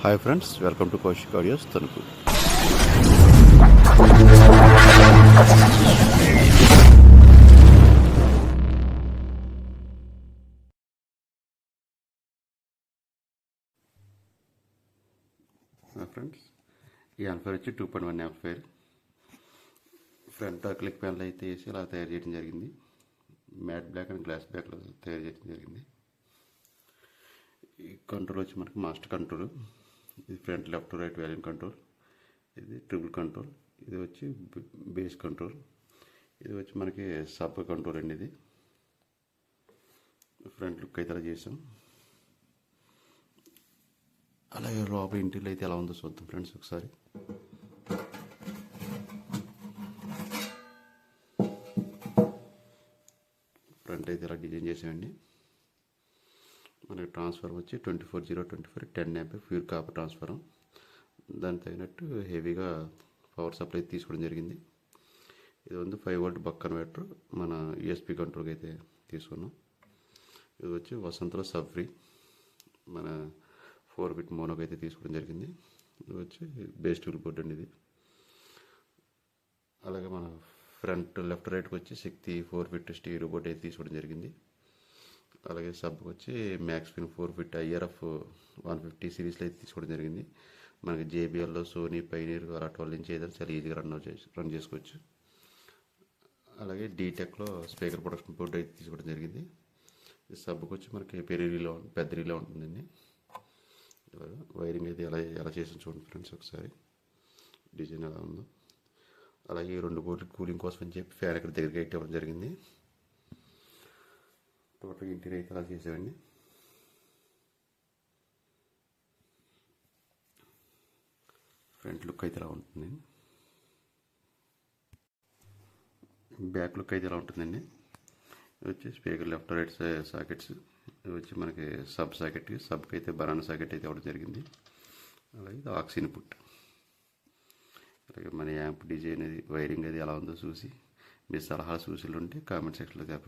Hi friends, welcome to Kaushik audios Tanuku. Friends, ఈ amplifier వచ్చి 2.1 amplifier. Front click panel అయితే వేసి ఇలా తయారు చేయడం జరిగింది. మ్యాట్ బ్లాక్ అండ్ గ్లాస్ బ్లాక్లో తయారు చేయడం జరిగింది. ఈ కంట్రోల్ వచ్చి మనకి మాస్టర్ కంట్రోల్. ఇది front left right volume control. ఇది ట్రిపుల్ కంట్రోల్. ఇది వచ్చి బేస్ కంట్రోల్. ఇది వచ్చి మనకి సబ్ కంట్రోల్ అండి. ఇది ఫ్రంట్ లుక్ అయితే అలా చేసాం. అలాగే లోపల ఇంటీరియర్ అయితే ఎలా ఉందో చూద్దాం ఫ్రెండ్స్ ఒకసారి. ఫ్రంట్ అయితే ఇలా డిజైన్ చేసామండి. మనకి ట్రాన్స్ఫర్ వచ్చి 24/0/24 10 amp ప్యూర్ కాపర్ ట్రాన్స్ఫారం. దానికి తగినట్టు హెవీగా పవర్ సప్లై తీసుకోవడం జరిగింది. ఇది ఉంది 5 volt బక్ కన్వర్టర్. మన యూఎస్పి కంట్రోల్కి అయితే తీసుకున్నాం. ఇది వచ్చి వసంతలో సబ్ ఫ్రీ మన 4-bit మోనోకి అయితే తీసుకోవడం జరిగింది. ఇది వచ్చి బేస్ టూల్ బోర్డ్ అండి ఇది. అలాగే మన ఫ్రంట్ లెఫ్ట్ రైట్కి వచ్చి శక్తి 4-bit స్టీరియో బోర్డ్ అయితే తీసుకోవడం జరిగింది. అలాగే సబ్కి వచ్చి మ్యాక్స్ పిన్ 4-bit IRF 150 సిరీస్లో అయితే తీసుకోవడం జరిగింది. మనకి JBLలో సోనీ పైనీర్ అలా 12 inch ఏదైనా చాలా ఈజీగా రన్ చేసుకోవచ్చు. అలాగే డీటెక్లో స్పీకర్ ప్రొడక్షన్ బోర్డు అయితే తీసుకోవడం జరిగింది. ఈ సబ్కి వచ్చి మనకి పెద్ద రీలో ఉంటుందండి. వైరింగ్ అయితే ఎలా చేసి చూడండి ఫ్రెండ్స్ ఒకసారి, డిజైన్ ఎలా ఉందో. అలాగే 2 బోర్డులు కూలింగ్ కోసం అని చెప్పి ఫ్యాన్ ఇక్కడ దగ్గరికి అయితే ఇవ్వడం జరిగింది. టోటల్ ఇంటీరియర్ అయితే అలా చేసామండి. ఫ్రంట్ లుక్ అయితే ఇలా ఉంటుంది. బ్యాక్ లుక్ అయితే ఇలా ఉంటుందండి. ఇది వచ్చి స్పీకర్ లెఫ్ట్ రైట్ సాకెట్స్. ఇది వచ్చి మనకి సబ్ సాకెట్. సబ్కి అయితే బనానా సాకెట్ అయితే ఇవ్వడం జరిగింది. అలాగే ఇది ఆక్స్ ఇన్పుట్. అలాగే మన యాంప్ డిజైన్ అది వైరింగ్ అది ఎలా ఉందో చూసి మీ సలహాలు సూచనలు ఉంటే కామెంట్ సెక్షన్లో చెప్పండి.